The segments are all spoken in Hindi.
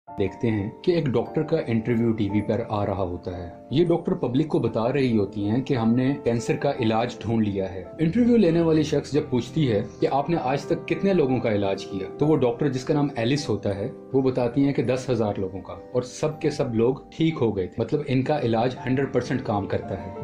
देखते हैं कि एक डॉक्टर का इंटरव्यू टीवी पर आ रहा होता है। ये डॉक्टर पब्लिक को बता रही होती हैं कि हमने कैंसर का इलाज ढूंढ लिया है। इंटरव्यू लेने वाली शख्स जब पूछती है कि आपने आज तक कितने लोगों का इलाज किया, तो वो डॉक्टर, जिसका नाम एलिस होता है, वो बताती हैं कि 10,000 लोगों का, और सब के सब लोग ठीक हो गए थे। मतलब इनका इलाज 100% काम करता है।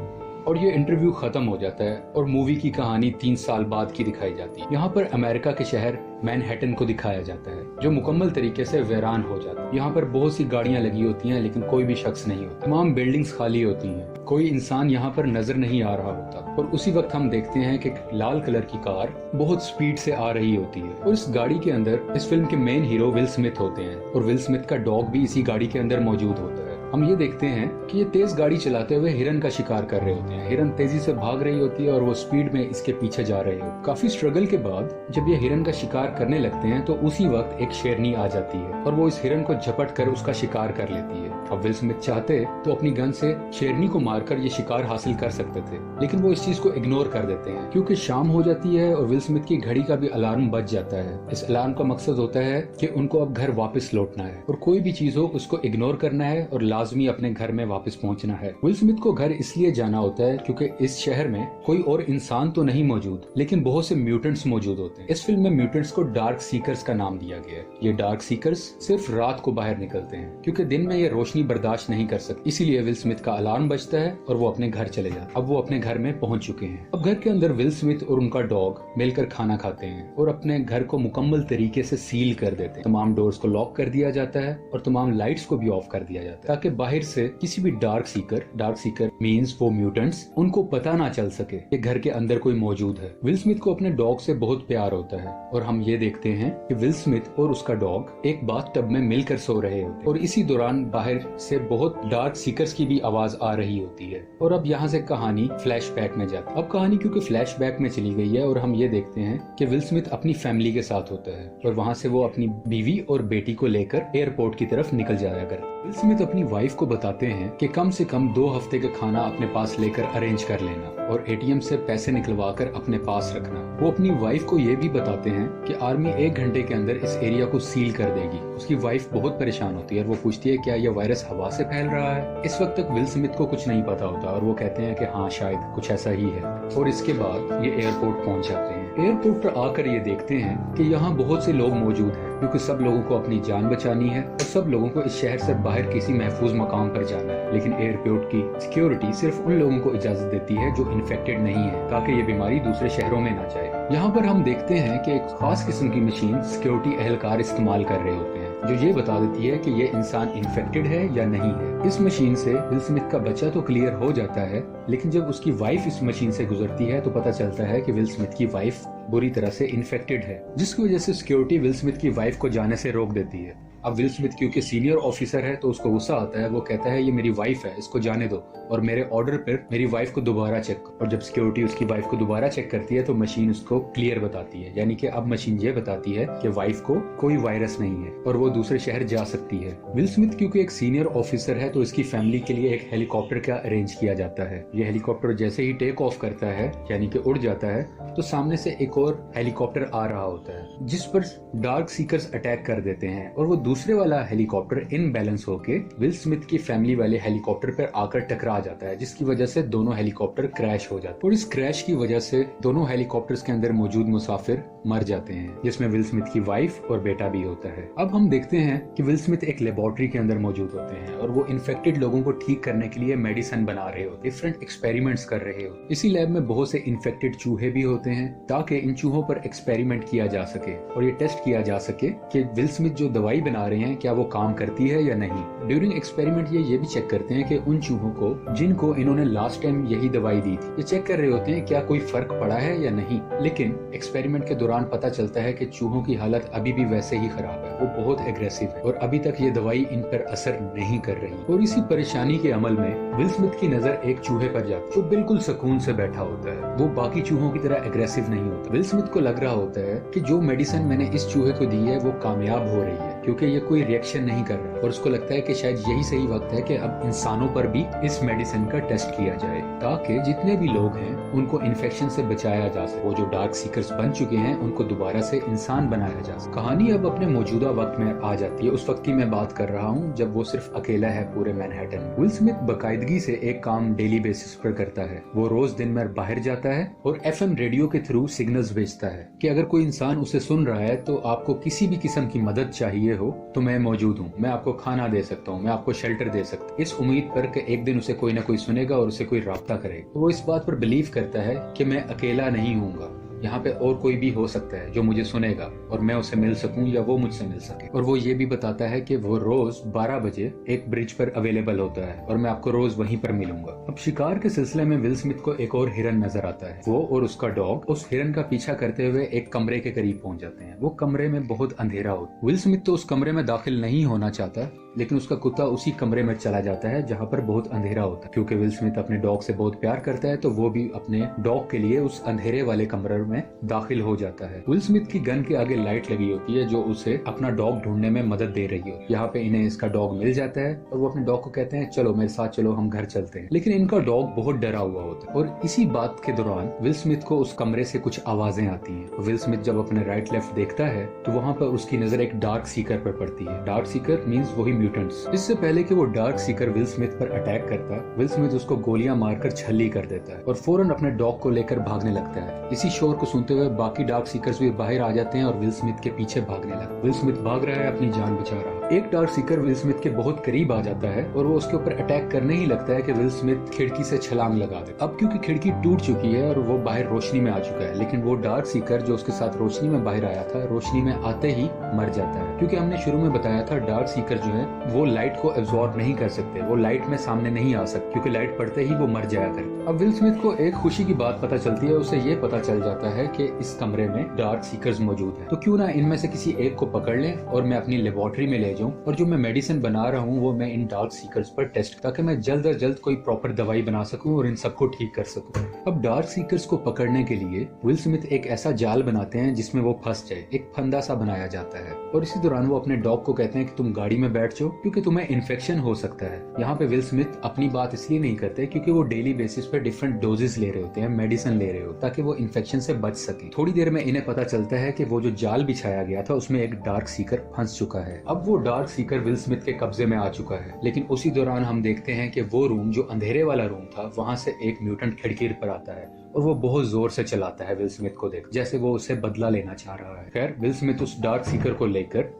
और ये इंटरव्यू खत्म हो जाता है और मूवी की कहानी 3 साल बाद की दिखाई जाती है। यहाँ पर अमेरिका के शहर मैनहट्टन को दिखाया जाता है, जो मुकम्मल तरीके से वीरान हो जाता है। यहाँ पर बहुत सी गाड़ियाँ लगी होती हैं, लेकिन कोई भी शख्स नहीं होता। तमाम बिल्डिंग्स खाली होती हैं, कोई इंसान यहाँ पर नजर नहीं आ रहा होता। और उसी वक्त हम देखते हैं कि लाल कलर की कार बहुत स्पीड से आ रही होती है, और इस गाड़ी के अंदर इस फिल्म के मेन हीरो विल स्मिथ होते हैं, और विल स्मिथ का डॉग भी इसी गाड़ी के अंदर मौजूद होता है। हम ये देखते हैं कि ये तेज गाड़ी चलाते हुए हिरन का शिकार कर रहे होते हैं। हिरन तेजी से भाग रही होती है और वो स्पीड में इसके पीछे जा रही हो। काफी स्ट्रगल के बाद जब ये हिरन का शिकार करने लगते हैं, तो उसी वक्त एक शेरनी आ जाती है और वो इस हिरन को झपट कर उसका शिकार कर लेती है। अब विल स्मिथ चाहते तो अपनी गन से शेरनी को मारकर ये शिकार हासिल कर सकते थे, लेकिन वो इस चीज को इग्नोर कर देते हैं क्योंकि शाम हो जाती है और विल स्मिथ की घड़ी का भी अलार्म बज जाता है। इस अलार्म का मकसद होता है कि उनको अब घर वापस लौटना है, और कोई भी चीज हो उसको इग्नोर करना है और लाजमी अपने घर में वापस पहुंचना है। विल स्मिथ को घर इसलिए जाना होता है क्योंकि इस शहर में कोई और इंसान तो नहीं मौजूद, लेकिन बहुत से म्यूटेंट्स मौजूद होते हैं। इस फिल्म में म्यूटेंट्स को डार्क सीकर्स का नाम दिया गया है। ये डार्क सीकर्स सिर्फ रात को बाहर निकलते हैं क्योंकि दिन में ये रोशनी बर्दाश्त नहीं कर सकते। इसीलिए विल स्मिथ का अलार्म बजता है और वो अपने घर चले जाते हैं। अब वो अपने घर में पहुंच चुके हैं। अब घर के अंदर विल स्मिथ और उनका डॉग मिलकर खाना खाते हैं और अपने घर को मुकम्मल तरीके से सील कर देते हैं। तमाम डोर्स को लॉक कर दिया जाता है और तमाम लाइट्स को भी ऑफ कर दिया जाता है, ताकि बाहर से किसी भी डार्क सीकर मीन्स वो म्यूटेंट्स, उनको पता ना चल सके कि घर के अंदर कोई मौजूद है। विल स्मिथ को अपने डॉग से बहुत प्यार होता है, और हम ये देखते हैं कि विल स्मिथ और उसका डॉग एक बाथटब में मिलकर सो रहे होते हैं, और इसी दौरान बाहर से बहुत डार्क सीकर्स की भी आवाज आ रही होती है। और अब यहाँ से कहानी फ्लैशबैक में जाती है। अब कहानी क्योंकि फ्लैशबैक में चली गई है, और हम ये देखते हैं कि विल स्मिथ अपनी फैमिली के साथ होता है, और वहाँ से वो अपनी बीवी और बेटी को लेकर एयरपोर्ट की तरफ निकल जाया कर। विल स्मिथ अपनी वाइफ को बताते हैं कि कम से कम 2 हफ्ते का खाना अपने पास लेकर अरेंज कर लेना, और एटीएम से पैसे निकलवा कर अपने पास रखना। वो अपनी वाइफ को ये भी बताते हैं कि आर्मी 1 घंटे के अंदर इस एरिया को सील कर देगी। उसकी वाइफ बहुत परेशान होती है और वो पूछती है क्या ये वायरस हवा से फैल रहा है। इस वक्त तक विल स्मिथ को कुछ नहीं पता होता, और वो कहते हैं कि हाँ शायद कुछ ऐसा ही है। और इसके बाद ये एयरपोर्ट पहुंच जाते हैं। एयरपोर्ट पर आकर ये देखते हैं कि यहाँ बहुत से लोग मौजूद हैं, क्योंकि सब लोगों को अपनी जान बचानी है और सब लोगों को इस शहर से बाहर किसी महफूज मकाम पर जाना है। लेकिन एयरपोर्ट की सिक्योरिटी सिर्फ उन लोगों को इजाजत देती है जो इन्फेक्टेड नहीं है, ताकि ये बीमारी दूसरे शहरों में ना जाए। यहाँ पर हम देखते हैं कि एक खास किस्म की मशीन सिक्योरिटी एहलकार इस्तेमाल कर रहे होते हैं, जो ये बता देती है कि ये इंसान इन्फेक्टेड है या नहीं है। इस मशीन से विल स्मिथ का बच्चा तो क्लियर हो जाता है, लेकिन जब उसकी वाइफ इस मशीन से गुजरती है तो पता चलता है कि विल स्मिथ की वाइफ बुरी तरह से इन्फेक्टेड है, जिसकी वजह से सिक्योरिटी विल स्मिथ की वाइफ को जाने से रोक देती है। अब विल स्मिथ क्योंकि सीनियर ऑफिसर है तो उसको गुस्सा आता है। वो कहता है ये मेरी वाइफ है, इसको जाने दो, और मेरे ऑर्डर पर मेरी वाइफ को दोबारा चेक। और जब सिक्योरिटी उसकी वाइफ को दोबारा चेक करती है तो मशीन उसको क्लियर बताती है, यानी कि अब मशीन ये बताती है कि वाइफ को कोई वायरस नहीं है और वो दूसरे शहर जा सकती है। विल स्मिथ क्योंकि एक सीनियर ऑफिसर है तो इसकी फैमिली के लिए एक हेलीकॉप्टर का अरेंज किया जाता है। ये हेलीकॉप्टर जैसे ही टेक ऑफ करता है, यानी कि उड़ जाता है, तो सामने से एक और हेलीकॉप्टर आ रहा होता है, जिस पर डार्क सीकर्स अटैक कर देते हैं, और वो दूसरे वाला हेलीकॉप्टर इनबैलेंस होके विल स्मिथ की फैमिली वाले हेलीकॉप्टर पर आकर टकरा जाता है, जिसकी वजह से दोनों हेलीकॉप्टर क्रैश हो जाते हैं। और इस क्रैश की वजह से दोनों हेलीकॉप्टर्स के अंदर मौजूद मुसाफिर मर जाते हैं, जिसमें विल स्मिथ की वाइफ और बेटा भी होता है। अब हम देखते हैं कि विल स्मिथ एक लेबोरेटरी के अंदर मौजूद होते हैं, और वो इन्फेक्टेड लोगों को ठीक करने के लिए मेडिसिन बना रहे हो, डिफरेंट एक्सपेरिमेंट्स कर रहे हो। इसी लैब में बहुत से इन्फेक्टेड चूहे भी होते हैं, ताकि इन चूहों पर एक्सपेरिमेंट किया जा सके और ये टेस्ट किया जा सके कि विल स्मिथ जो दवाई बना रहे हैं क्या वो काम करती है या नहीं। ड्यूरिंग एक्सपेरिमेंट ये भी चेक करते हैं कि उन चूहों को जिनको इन्होंने लास्ट टाइम यही दवाई दी थी, ये चेक कर रहे होते हैं क्या कोई फर्क पड़ा है या नहीं। लेकिन एक्सपेरिमेंट के दौरान पता चलता है कि चूहों की हालत अभी भी वैसे ही खराब है, वो बहुत एग्रेसिव है और अभी तक ये दवाई इन पर असर नहीं कर रही। और इसी परेशानी के अमल में विल स्मिथ की नजर एक चूहे पर जाती है जो बिल्कुल सुकून से बैठा होता है। वो बाकी चूहों की तरह एग्रेसिव नहीं होता। विल स्मिथ को लग रहा होता है कि जो मेडिसिन मैंने इस चूहे को दी है वो कामयाब हो रही है, क्योंकि ये कोई रिएक्शन नहीं कर रहा और उसको लगता है कि शायद यही सही वक्त है कि अब इंसानों पर भी इस मेडिसिन का टेस्ट किया जाए ताकि जितने भी लोग हैं उनको इन्फेक्शन से बचाया जा सके। वो जो डार्क सीकर्स बन चुके हैं उनको दोबारा से इंसान बनाया जा सके। कहानी अब अपने मौजूदा वक्त में आ जाती है। उस वक्त की मैं बात कर रहा हूँ जब वो सिर्फ अकेला है पूरे मैनहट्टन में। विल स्मिथ बाकायदगी से एक काम डेली बेसिस पर करता है। वो रोज दिन में बाहर जाता है और FM रेडियो के थ्रू सिग्नल्स भेजता है कि अगर कोई इंसान उसे सुन रहा है तो आपको किसी भी किस्म की मदद चाहिए हो तो मैं मौजूद हूँ, मैं आपको खाना दे सकता हूँ, मैं आपको शेल्टर दे सकता हूँ, इस उम्मीद पर कि एक दिन उसे कोई ना कोई सुनेगा और उसे कोई राब्ता करेगा। तो वो इस बात पर बिलीव करता है कि मैं अकेला नहीं हूँगा, यहाँ पे और कोई भी हो सकता है जो मुझे सुनेगा और मैं उसे मिल सकूं या वो मुझसे मिल सके। और वो ये भी बताता है कि वो रोज 12 बजे एक ब्रिज पर अवेलेबल होता है और मैं आपको रोज वहीं पर मिलूंगा। अब शिकार के सिलसिले में विल स्मिथ को एक और हिरन नजर आता है। वो और उसका डॉग उस हिरन का पीछा करते हुए एक कमरे के करीब पहुंच जाते हैं। वो कमरे में बहुत अंधेरा होता है। विल स्मिथ तो उस कमरे में दाखिल नहीं होना चाहता, लेकिन उसका कुत्ता उसी कमरे में चला जाता है जहाँ पर बहुत अंधेरा होता है। क्योंकि विल स्मिथ अपने डॉग से बहुत प्यार करता है तो वो भी अपने डॉग के लिए उस अंधेरे वाले कमरे में दाखिल हो जाता है। विल स्मिथ की गन के आगे लाइट लगी होती है जो उसे अपना डॉग ढूंढने में मदद दे रही है। यहाँ पे इन्हें इसका डॉग मिल जाता है और वो अपने डॉग को कहते हैं चलो मेरे साथ चलो, हम घर चलते हैं। लेकिन इनका डॉग बहुत डरा हुआ होता है और इसी बात के दौरान विल स्मिथ को उस कमरे से कुछ आवाजें आती हैं। विल स्मिथ जब अपने राइट लेफ्ट देखता है तो वहाँ पर उसकी नजर एक डार्क सीकर पर पड़ती है। डार्क सीकर मीन्स वही म्यूटेंट्स। इससे पहले कि वो डार्क सीकर विल स्मिथ पर अटैक करता, विल स्मिथ उसको गोलियां मारकर छल्ली कर देता है और फौरन अपने डॉग को लेकर भागने लगता है। इसी शोर को सुनते हुए बाकी डार्क सीकर्स भी बाहर आ जाते हैं और विल स्मिथ के पीछे भागने लगते। विल स्मिथ भाग रहा है, अपनी जान बचा रहा है। एक डार्क सीकर विल स्मिथ के बहुत करीब आ जाता है और वो उसके ऊपर अटैक करने ही लगता है कि विल स्मिथ खिड़की से छलांग लगा दे। अब क्योंकि खिड़की टूट चुकी है और वो बाहर रोशनी में आ चुका है, लेकिन वो डार्क सीकर जो उसके साथ रोशनी में बाहर आया था रोशनी में आते ही मर जाता है। क्योंकि हमने शुरू में बताया था डार्क सीकर जो है वो लाइट को एब्जॉर्ब नहीं कर सकते, वो लाइट में सामने नहीं आ सकते क्योंकि लाइट पड़ते ही वो मर जाया करते। अब विल स्मिथ को एक खुशी की बात पता चलती है। उसे ये पता चल जाता है कि इस कमरे में डार्क सीकर्स मौजूद हैं, तो क्यों ना इनमें से किसी एक को पकड़ लें और मैं अपनी लेबोरेटरी में ले जाऊं और जो मैं मेडिसिन बना रहा हूं वो मैं इन डार्क सीकर्स पर टेस्ट, ताकि मैं जल्द अज जल्द कोई प्रॉपर दवाई बना सकूं और इन सबको ठीक कर सकूं। अब डार्क सीकर्स को पकड़ने के लिए विल स्मिथ एक ऐसा जाल बनाते हैं जिसमें वो फंस जाए। एक फंदा सा बनाया जाता है और इसी दौरान वो अपने डॉग को कहते हैं कि तुम गाड़ी में बैठ जाओ क्योंकि तुम्हें इन्फेक्शन हो सकता है। यहाँ पे विल स्मिथ अपनी बात इसलिए नहीं करते क्योंकि वो डेली बेसिस पे डिफरेंट डोजेस ले रहे होते हैं, मेडिसिन ले रहे हो ताकि वो इन्फेक्शन से बच सके। थोड़ी देर में इन्हें पता चलता है कि वो जो जाल बिछाया गया था उसमें एक डार्क सीकर फंस चुका है। अब वो डार्क सीकर विल स्मिथ के कब्जे में आ चुका है। लेकिन उसी दौरान हम देखते हैं कि वो रूम जो अंधेरे वाला रूम था वहां से एक म्यूटेंट खिड़की पर आता है और वो बहुत जोर से चलाता है विल स्मिथ को देख, जैसे वो उसे बदला लेना चाह रहा है। खैर विल स्मिथ उस डार्क सीकर को लेकर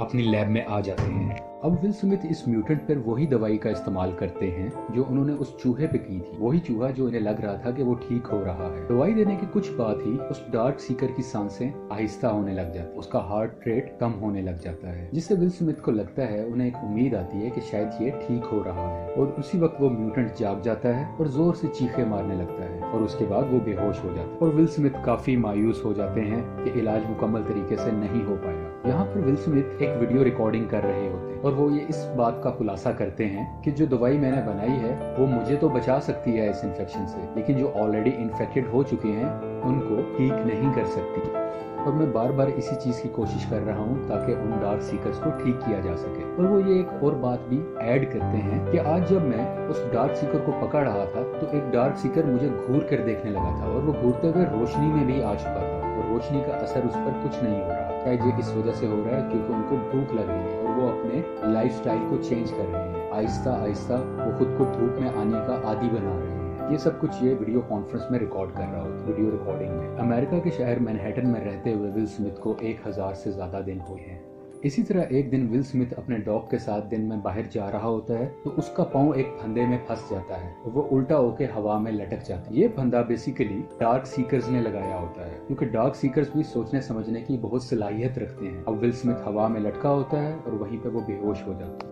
अपनी लैब में आ जाते हैं। अब विल स्मिथ इस म्यूटेंट पर वही दवाई का इस्तेमाल करते हैं जो उन्होंने उस चूहे पे की थी। वही चूहा जो इन्हें लग रहा था कि वो ठीक हो रहा है। दवाई देने के कुछ बाद ही उस डार्क सीकर की सांसें आहिस्ता होने लग जाती, उसका हार्ट रेट कम होने लग जाता है, जिससे विल स्मिथ को लगता है, उन्हें एक उम्मीद आती है कि शायद ये ठीक हो रहा है। और उसी वक्त वो म्यूटेंट जाग जाता है और जोर से चीखे मारने लगता है और उसके बाद वो बेहोश हो जाता है और विल स्मिथ काफी मायूस हो जाते हैं कि इलाज मुकम्मल तरीके से नहीं हो पाया। यहाँ पर विल स्मिथ एक वीडियो रिकॉर्डिंग कर रहे होते हैं और वो ये इस बात का खुलासा करते हैं कि जो दवाई मैंने बनाई है वो मुझे तो बचा सकती है इस इन्फेक्शन से, लेकिन जो ऑलरेडी इन्फेक्टेड हो चुके हैं उनको ठीक नहीं कर सकती। और मैं बार बार इसी चीज की कोशिश कर रहा हूँ ताकि उन डार्क सीकर्स को ठीक किया जा सके। और वो ये एक और बात भी ऐड करते हैं कि आज जब मैं उस डार्क सीकर को पकड़ रहा था तो एक डार्क सीकर मुझे घूर कर देखने लगा था और वो घूरते हुए रोशनी में भी आ चुका था और रोशनी का असर उस पर कुछ नहीं हो रहा। शायद ये इस वजह से हो रहा है क्योंकि उनको भूख लग रही है और वो अपने लाइफस्टाइल को चेंज कर रहे हैं। आहिस्ता आहिस्ता वो खुद को धूप में आने का आदी बना रहे हैं। ये सब कुछ ये वीडियो कॉन्फ्रेंस में रिकॉर्ड कर रहा होता, वीडियो रिकॉर्डिंग में। अमेरिका के शहर मैनहट्टन में रहते हुए विल स्मिथ को 1000 से ज्यादा दिन हुए हैं। इसी तरह एक दिन विल स्मिथ अपने डॉग के साथ दिन में बाहर जा रहा होता है तो उसका पाँव एक फंदे में फंस जाता है और वो उल्टा होके हवा में लटक जाता है। ये फंदा बेसिकली डार्क सीकर्स ने लगाया होता है क्योंकि डार्क सीकर्स भी सोचने समझने की बहुत सलाहियत रखते हैं। अब विल स्मिथ हवा में लटका होता है और वहीं पे वो बेहोश हो जाता है।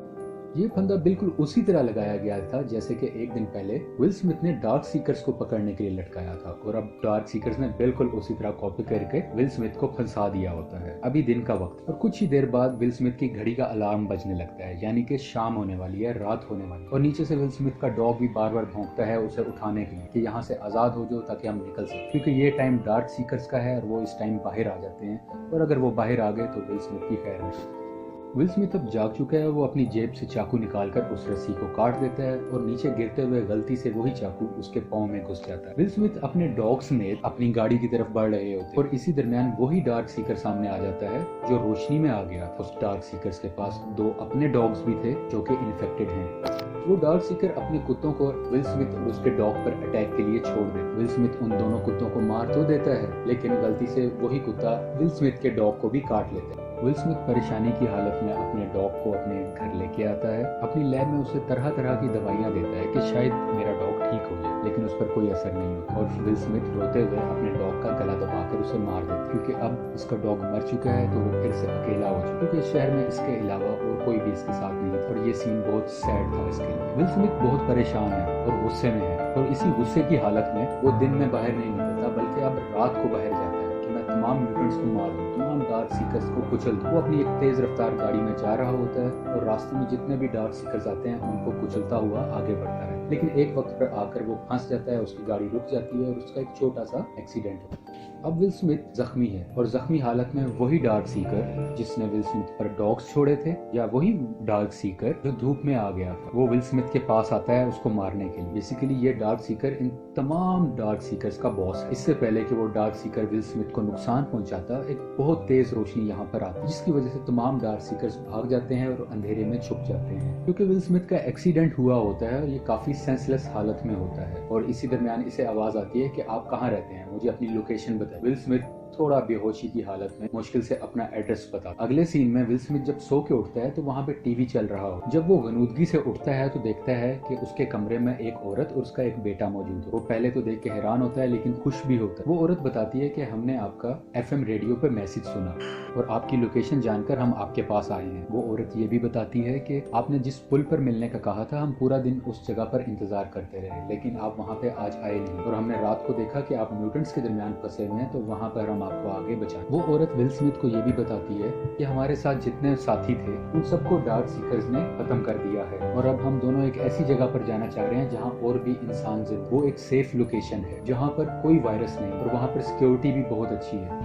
ये फंदा बिल्कुल उसी तरह लगाया गया था जैसे कि एक दिन पहले विल स्मिथ ने डार्क सीकर्स को पकड़ने के लिए लटकाया था और अब डार्क सीकर्स ने बिल्कुल उसी तरह कॉपी करके विल स्मिथ को फंसा दिया होता है। अभी दिन का वक्त और कुछ ही देर बाद विल स्मिथ की घड़ी का अलार्म बजने लगता है, यानी कि शाम होने वाली है, रात होने वाली है। और नीचे से विल स्मिथ का डॉग भी बार बार भौंकता है उसे उठाने के लिए कि यहाँ से आजाद हो जाओ ताकि हम निकल सके, क्योंकि ये टाइम डार्क सीकर्स का है और वो इस टाइम बाहर आ जाते हैं और अगर वो बाहर आ गए तो विल स्मिथ की खैर नहीं। विल स्मिथ अब जाग चुका है। वो अपनी जेब से चाकू निकालकर उस रस्सी को काट देता है और नीचे गिरते हुए गलती से वही चाकू उसके पाँव में घुस जाता है। विल स्मिथ अपने डॉग समेत अपनी गाड़ी की तरफ बढ़ रहे होते हैं और इसी दरमियान वही डार्क सीकर सामने आ जाता है जो रोशनी में आ गया था। उस डार्क सीकर्स के पास 2 अपने डॉग्स भी थे जो कि इन्फेक्टेड हैं। वो डार्क सीकर अपने कुत्तों को विल स्मिथ और उसके डॉग पर अटैक के लिए छोड़ दे। विल स्मिथ उन दोनों कुत्तों को मार तो देता है, लेकिन गलती से वही कुत्ता विल स्मिथ के डॉग को भी काट लेता है। विल स्मिथ परेशानी की हालत में अपने डॉग को अपने घर लेके आता है। अपनी लैब में उसे तरह तरह की दवाइयाँ देता है कि शायद मेरा डॉग ठीक हो जाए, लेकिन उस पर कोई असर नहीं होता और विल स्मिथ रोते हुए अपने डॉग का गला दबाकर उसे मार देता है। क्योंकि अब इसका डॉग मर चुका है तो वो फिर से अकेला हो चुका है, क्योंकि शहर में इसके अलावा और कोई भी इसके साथ नहीं था और ये सीन बहुत सैड था इसके लिए। विल स्मिथ बहुत परेशान है और गुस्से में है और इसी गुस्से की हालत में वो दिन में बाहर नहीं निकलता, बल्कि अब रात को बाहर जाता है कि मैं तमाम म्यूटेंट्स को मार दूं, तमाम डार्क सीकर्स को कुचल दूं। वो अपनी एक तेज रफ्तार गाड़ी में जा रहा होता है और रास्ते में जितने भी डार्क सीकर्स आते हैं उनको कुचलता हुआ आगे बढ़ता है। लेकिन एक वक्त पर आकर वो फंस जाता है, उसकी गाड़ी रुक जाती है और उसका एक छोटा सा एक्सीडेंट होता है। अब विल स्मिथ जख्मी है और जख्मी हालत में वही डार्क सीकर जिसने विल स्मिथ पर डॉग्स छोड़े थे, या वही डार्क सीकर जो धूप में आ गया था, वो विल स्मिथ के पास आता है उसको मारने के लिए। बेसिकली ये डार्क सीकर इन तमाम डार्क सीकर्स का बॉस है। इससे पहले कि वो डार्क सीकर विल स्मिथ को नुकसान पहुंचाता, एक बहुत तेज रोशनी यहाँ पर आती है जिसकी वजह से तमाम डार्क सीकर्स भाग जाते हैं और अंधेरे में छुप जाते हैं। क्योंकि विल स्मिथ का एक्सीडेंट हुआ होता है और ये काफी सेंसलेस हालत में होता है और इसी दरमियान इसे आवाज आती है कि आप कहाँ रहते हैं, मुझे अपनी लोकेशन बताएं। विल स्मिथ थोड़ा बेहोशी की हालत में मुश्किल से अपना एड्रेस बता। अगले सीन में विल स्मिथ जब सो के उठता है तो वहाँ पे टीवी चल रहा हो। जब वो गनूदगी से उठता है तो देखता है कि उसके कमरे में एक औरत और उसका एक बेटा मौजूद है। वो पहले तो देख के हैरान होता है लेकिन खुश भी होता है। वो औरत बताती है कि हमने आपका FM रेडियो पे मैसेज सुना और आपकी लोकेशन जानकर हम आपके पास आए हैं। वो औरत ये भी बताती है कि आपने जिस पुल पर मिलने का कहा था, हम पूरा दिन उस जगह पर इंतजार करते रहे, लेकिन आप वहाँ पे आज आए नहीं और हमने रात को देखा कि आप म्यूटेंट्स के दरमियान फंसे हुए हैं, तो वहाँ पर हम आपको आगे बचा। वो औरत विल स्मिथ को ये भी बताती है कि हमारे साथ जितने साथी थे उन सबको डार्क सीकर्स ने खत्म कर दिया है और अब हम दोनों एक ऐसी जगह पर जाना चाह रहे हैं जहाँ और भी इंसान जिंदा। वो एक सेफ लोकेशन है जहाँ पर कोई वायरस नहीं और वहाँ पर सिक्योरिटी भी बहुत अच्छी है।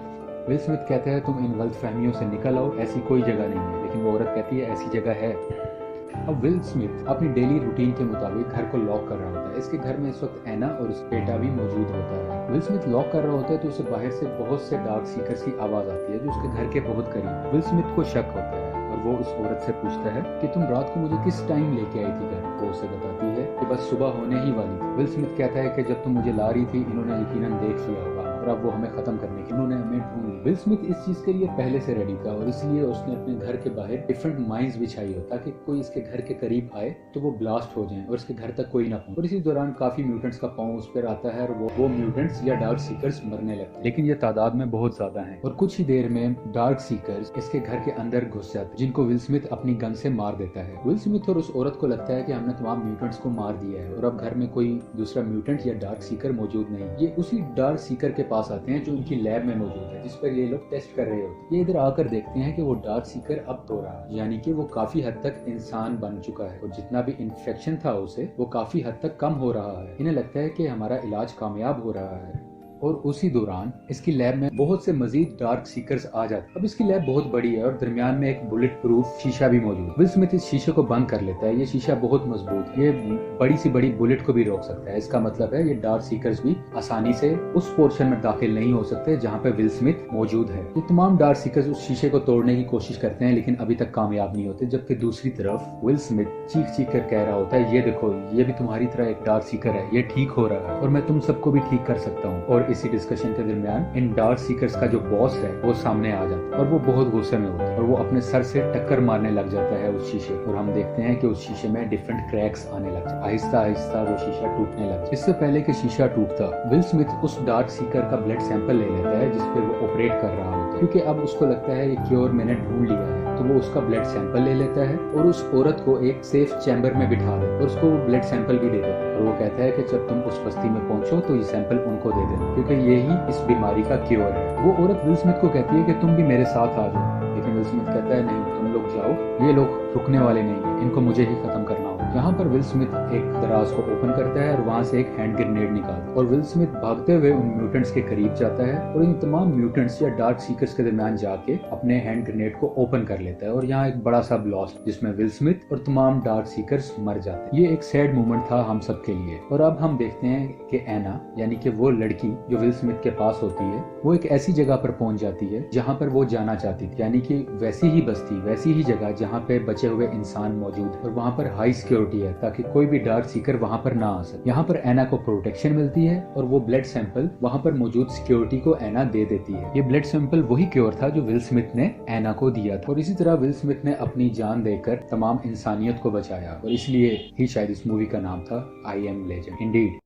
विल स्मिथ कहते हैं तुम इन गलतफहमियों से निकल आओ, ऐसी कोई जगह नहीं है, लेकिन वो औरत कहती है ऐसी जगह है। अब विल स्मिथ अपनी डेली रूटीन के मुताबिक घर को लॉक कर रहा होता है। इसके घर में इस वक्त एना और उसका बेटा भी मौजूद होता है। विल स्मिथ लॉक कर रहा होता है तो उसे बाहर से बहुत से डार्क सीकर्स की आवाज आती है जो उसके घर के बहुत करीब। विल स्मिथ को शक होता है और वो उस औरत से पूछता है कि तुम रात को मुझे किस टाइम लेके आई थी घर। वो उसे बताती है कि बस सुबह होने ही वाली थी। विल स्मिथ कहता है कि जब तुम मुझे ला रही थी इन्होंने यकीनन देख लिया होगा और अब वो हमें खत्म करने के उन्होंने हमें ढूंढ लिया। विल स्मिथ इस चीज के लिए पहले से रेडी था और इसलिए उसने अपने घर के बाहर डिफरेंट माइंस बिछाई हो ताकि कोई इसके घर के करीब आए तो वो ब्लास्ट हो जाए और इसके घर तक कोई ना पहुंचे। और इसी दौरान काफी म्यूटेंट्स का पांव उस पर आता है और वो म्यूटेंट्स या डार्क सीकर्स मरने लगते हैं, लेकिन ये तादाद में बहुत ज्यादा है और कुछ ही देर में डार्क सीकर्स इसके घर के अंदर घुस जाते हैं जिनको विल स्मिथ अपनी गन से मार देता है। विल स्मिथ और उस औरत को लगता है कि हमने तमाम म्यूटेंट्स को मार दिया है और अब घर में कोई दूसरा म्यूटेंट या डार्क सीकर मौजूद नहीं। ये उसी डार्क सीकर के पास आते हैं जो उनकी लैब में मौजूद है जिस पर ये लोग टेस्ट कर रहे होते हैं। ये इधर आकर देखते हैं कि वो डार्क सीकर अब तो रहा, यानी कि वो काफी हद तक इंसान बन चुका है और जितना भी इन्फेक्शन था उसे वो काफी हद तक कम हो रहा है। इन्हें लगता है कि हमारा इलाज कामयाब हो रहा है और उसी दौरान इसकी लैब में बहुत से मजीद डार्क सीकर्स आ जाते हैं। अब इसकी लैब बहुत बड़ी है और दरमियान में एक बुलेट प्रूफ शीशा भी मौजूद है। विल स्मिथ इस शीशे को बंद कर लेता है। ये शीशा बहुत मजबूत है, ये बड़ी सी बड़ी बुलेट को भी रोक सकता है। इसका मतलब है ये डार्क सीकर्स भी आसानी से उस पोर्शन में दाखिल नहीं हो सकते जहाँ पे विल स्मिथ मौजूद है। ये तमाम डार्क सीकर्स उस शीशे को तोड़ने की कोशिश करते हैं लेकिन अभी तक कामयाब नहीं होते, जबकि दूसरी तरफ विल स्मिथ चीख चीख कर कह रहा होता है ये देखो ये भी तुम्हारी तरह एक डार्क सीकर है, ये ठीक हो रहा है और मैं तुम सबको भी ठीक कर सकता हूँ। और इसी डिस्कशन के दरमियान इन डार्क सीकर्स का जो बॉस है वो सामने आ जाता है और वो बहुत गुस्से में होता है और वो अपने सर से टक्कर मारने लग जाता है उस शीशे और हम देखते हैं कि उस शीशे में डिफरेंट क्रैक्स आने लग जाते। आहिस्ता आहिस्ता वो शीशा टूटने लग जाता। इससे पहले कि शीशा टूटता विल स्मिथ उस डार्क सीकर का ब्लड सैंपल ले लेता है जिस पर वो ऑपरेट कर रहा होता है, क्योंकि अब उसको लगता है ये क्योर मैंने ढूंढ लिया है। तो वो उसका ब्लड सैंपल ले लेता है और उस औरत को एक सेफ चैम्बर में बिठा दे और उसको वो ब्लड सैंपल भी दे देता है और वो कहता है कि जब तुम उस बस्ती में पहुंचो तो ये सैंपल उनको दे देना क्योंकि यही इस बीमारी का क्योर है। वो औरत विल स्मिथ को कहती है कि तुम भी मेरे साथ आ जाओ, लेकिन विल स्मिथ कहता है नहीं तुम लोग जाओ, ये लोग रुकने वाले नहीं है, इनको मुझे ही खत्म करना होगा। यहाँ पर विल स्मिथ एक दराज को ओपन करता है और वहाँ से एक हैंड ग्रेनेड निकालता है और विल स्मिथ भागते हुए उन म्यूटेंट्स के करीब जाता है और इन तमाम म्यूटेंट्स या डार्क सीकर्स के दरमियान जाके अपने हैंड ग्रेनेड को ओपन कर लेता है और यहाँ एक बड़ा सा ब्लास्ट जिसमें विल स्मिथ और तमाम डार्क सीकर्स मर जाते हैं। ये एक सैड मोमेंट था हम सब के लिए। और अब हम देखते हैं कि एना यानी कि वो लड़की जो विल स्मिथ के पास होती है वो एक ऐसी जगह पर पहुंच जाती है जहाँ पर वो जाना चाहती थी, यानी कि वैसी ही बस्ती, वैसी ही जगह जहाँ पे बचे हुए इंसान मौजूद है और वहाँ पर हाई सिक्योरिटी है ताकि कोई भी डार्क सीकर वहाँ पर ना आ सके। यहाँ पर एना को प्रोटेक्शन मिलती है और वो ब्लड सैंपल वहाँ पर मौजूद सिक्योरिटी को एना दे देती है। ये ब्लड सैंपल वही क्योर था जो विल स्मिथ ने एना को दिया था और इसी तरह विल स्मिथ ने अपनी जान देकर तमाम इंसानियत को बचाया और इसलिए ही शायद इस मूवी का नाम था आई एम लेजेंड। इंडीड।